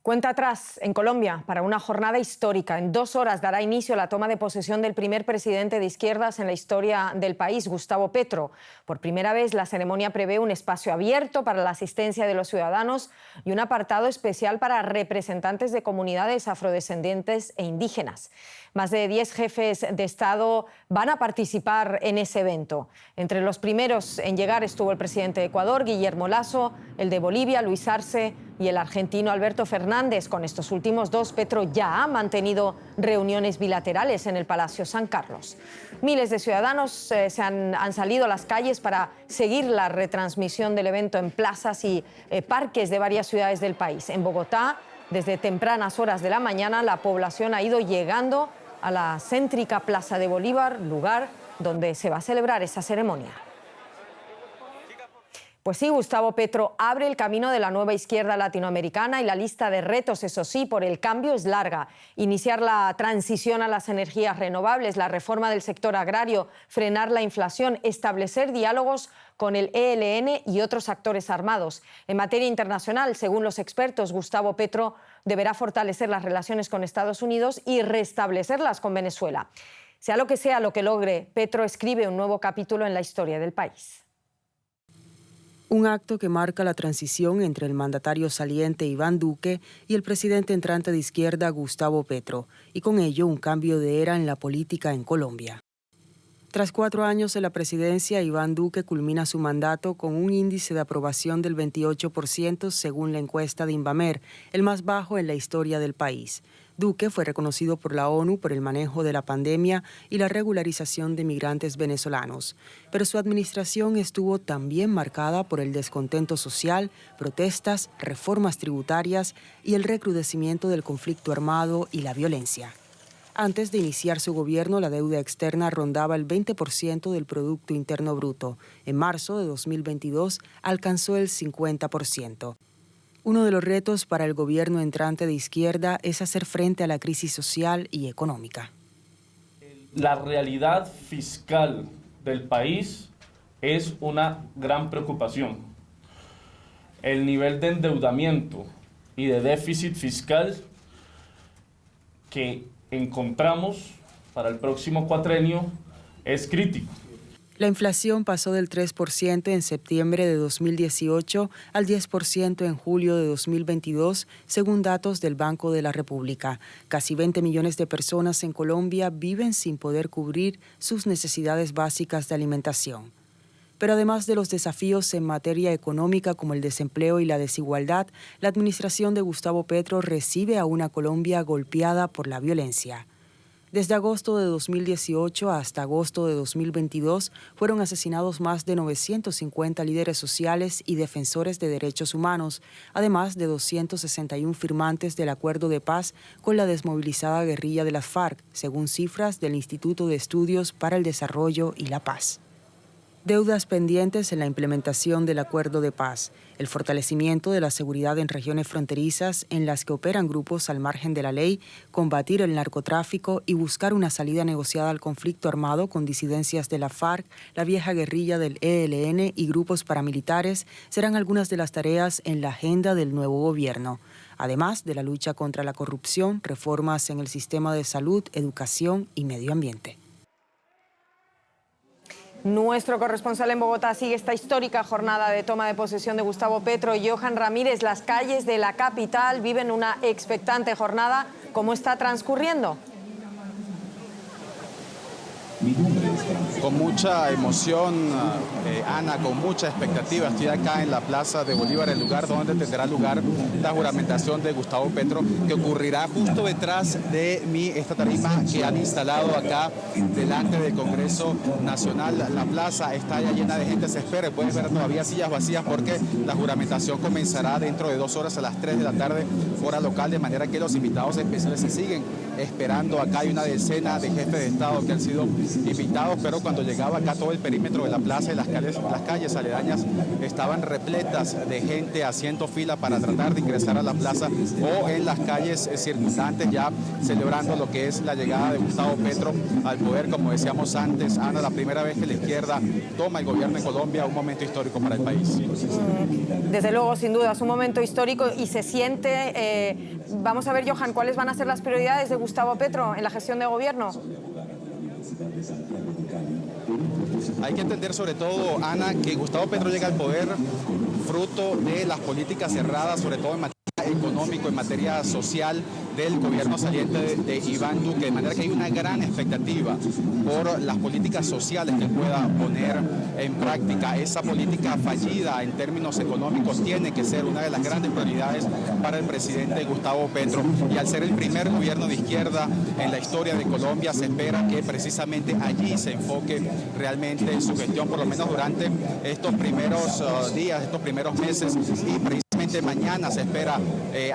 Cuenta atrás en Colombia para una jornada histórica. En 2 horas dará inicio la toma de posesión del primer presidente de izquierdas en la historia del país, Gustavo Petro. Por primera vez, la ceremonia prevé un espacio abierto para la asistencia de los ciudadanos y un apartado especial para representantes de comunidades afrodescendientes e indígenas. Más de 10 jefes de Estado van a participar en ese evento. Entre los primeros en llegar estuvo el presidente de Ecuador, Guillermo Lasso, el de Bolivia, Luis Arce, y el argentino Alberto Fernández. Con estos últimos dos, Petro ya ha mantenido reuniones bilaterales en el Palacio San Carlos. Miles de ciudadanos han salido a las calles para seguir la retransmisión del evento en plazas y parques de varias ciudades del país. En Bogotá, desde tempranas horas de la mañana, la población ha ido llegando a la céntrica Plaza de Bolívar, lugar donde se va a celebrar esa ceremonia. Pues sí, Gustavo Petro abre el camino de la nueva izquierda latinoamericana y la lista de retos, eso sí, por el cambio es larga. Iniciar la transición a las energías renovables, la reforma del sector agrario, frenar la inflación, establecer diálogos con el ELN y otros actores armados. En materia internacional, según los expertos, Gustavo Petro deberá fortalecer las relaciones con Estados Unidos y restablecerlas con Venezuela. Sea lo que logre, Petro escribe un nuevo capítulo en la historia del país. Un acto que marca la transición entre el mandatario saliente Iván Duque y el presidente entrante de izquierda Gustavo Petro, y con ello un cambio de era en la política en Colombia. Tras 4 años en la presidencia, Iván Duque culmina su mandato con un índice de aprobación del 28% según la encuesta de Invamer, el más bajo en la historia del país. Duque fue reconocido por la ONU por el manejo de la pandemia y la regularización de migrantes venezolanos, pero su administración estuvo también marcada por el descontento social, protestas, reformas tributarias y el recrudecimiento del conflicto armado y la violencia. Antes de iniciar su gobierno, la deuda externa rondaba el 20% del Producto Interno Bruto. En marzo de 2022 alcanzó el 50%. Uno de los retos para el gobierno entrante de izquierda es hacer frente a la crisis social y económica. La realidad fiscal del país es una gran preocupación. El nivel de endeudamiento y de déficit fiscal que encontramos para el próximo cuatrenio es crítico. La inflación pasó del 3% en septiembre de 2018 al 10% en julio de 2022, según datos del Banco de la República. Casi 20 millones de personas en Colombia viven sin poder cubrir sus necesidades básicas de alimentación. Pero además de los desafíos en materia económica como el desempleo y la desigualdad, la administración de Gustavo Petro recibe a una Colombia golpeada por la violencia. Desde agosto de 2018 hasta agosto de 2022 fueron asesinados más de 950 líderes sociales y defensores de derechos humanos, además de 261 firmantes del acuerdo de paz con la desmovilizada guerrilla de las FARC, según cifras del Instituto de Estudios para el Desarrollo y la Paz. Deudas pendientes en la implementación del acuerdo de paz, el fortalecimiento de la seguridad en regiones fronterizas en las que operan grupos al margen de la ley, combatir el narcotráfico y buscar una salida negociada al conflicto armado con disidencias de la FARC, la vieja guerrilla del ELN y grupos paramilitares serán algunas de las tareas en la agenda del nuevo gobierno. Además de la lucha contra la corrupción, reformas en el sistema de salud, educación y medio ambiente. Nuestro corresponsal en Bogotá sigue esta histórica jornada de toma de posesión de Gustavo Petro. Johan Ramírez, las calles de la capital viven una expectante jornada. ¿Cómo está transcurriendo? Con mucha emoción, Ana, con mucha expectativa. Estoy acá en la Plaza de Bolívar, el lugar donde tendrá lugar la juramentación de Gustavo Petro, que ocurrirá justo detrás de mí, esta tarima que han instalado acá delante del Congreso Nacional. La plaza está ya llena de gente, se espera, pueden ver todavía sillas vacías porque la juramentación comenzará dentro de 2 horas a las 3 de la tarde, hora local, de manera que los invitados especiales se siguen esperando. Acá hay una decena de jefes de Estado que han sido invitados, pero cuando llegaba acá todo el perímetro de la plaza y las calles aledañas estaban repletas de gente haciendo fila para tratar de ingresar a la plaza o en las calles circundantes ya celebrando lo que es la llegada de Gustavo Petro al poder. Como decíamos antes, Ana, la primera vez que la izquierda toma el gobierno en Colombia, un momento histórico para el país. Desde luego, sin duda, es un momento histórico y se siente. Vamos a ver, Johan, ¿cuáles van a ser las prioridades de Gustavo Petro en la gestión de gobierno? Hay que entender sobre todo, Ana, que Gustavo Petro llega al poder fruto de las políticas cerradas, sobre todo en materia económico, en materia social del gobierno saliente de Iván Duque, de manera que hay una gran expectativa por las políticas sociales que pueda poner en práctica. Esa política fallida en términos económicos tiene que ser una de las grandes prioridades para el presidente Gustavo Petro, y al ser el primer gobierno de izquierda en la historia de Colombia, se espera que precisamente allí se enfoque realmente su gestión, por lo menos durante estos primeros días, estos primeros meses, y precisamente mañana se espera,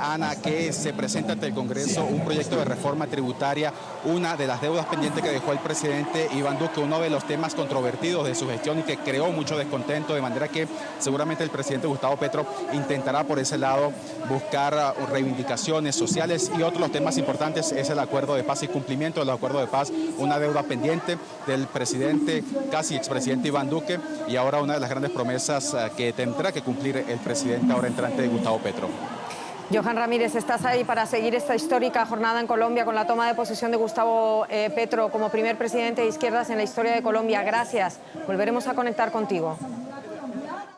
Ana, que se presente ante el Congreso un proyecto de reforma tributaria, una de las deudas pendientes que dejó el presidente Iván Duque, uno de los temas controvertidos de su gestión y que creó mucho descontento, de manera que seguramente el presidente Gustavo Petro intentará por ese lado buscar reivindicaciones sociales, y otro de los temas importantes es el acuerdo de paz y cumplimiento del acuerdo de paz, una deuda pendiente del presidente, casi expresidente Iván Duque, y ahora una de las grandes promesas que tendrá que cumplir el presidente ahora entrante Gustavo Petro. Johan Ramírez, estás ahí para seguir esta histórica jornada en Colombia con la toma de posesión de Gustavo Petro como primer presidente de izquierdas en la historia de Colombia. Gracias. Volveremos a conectar contigo.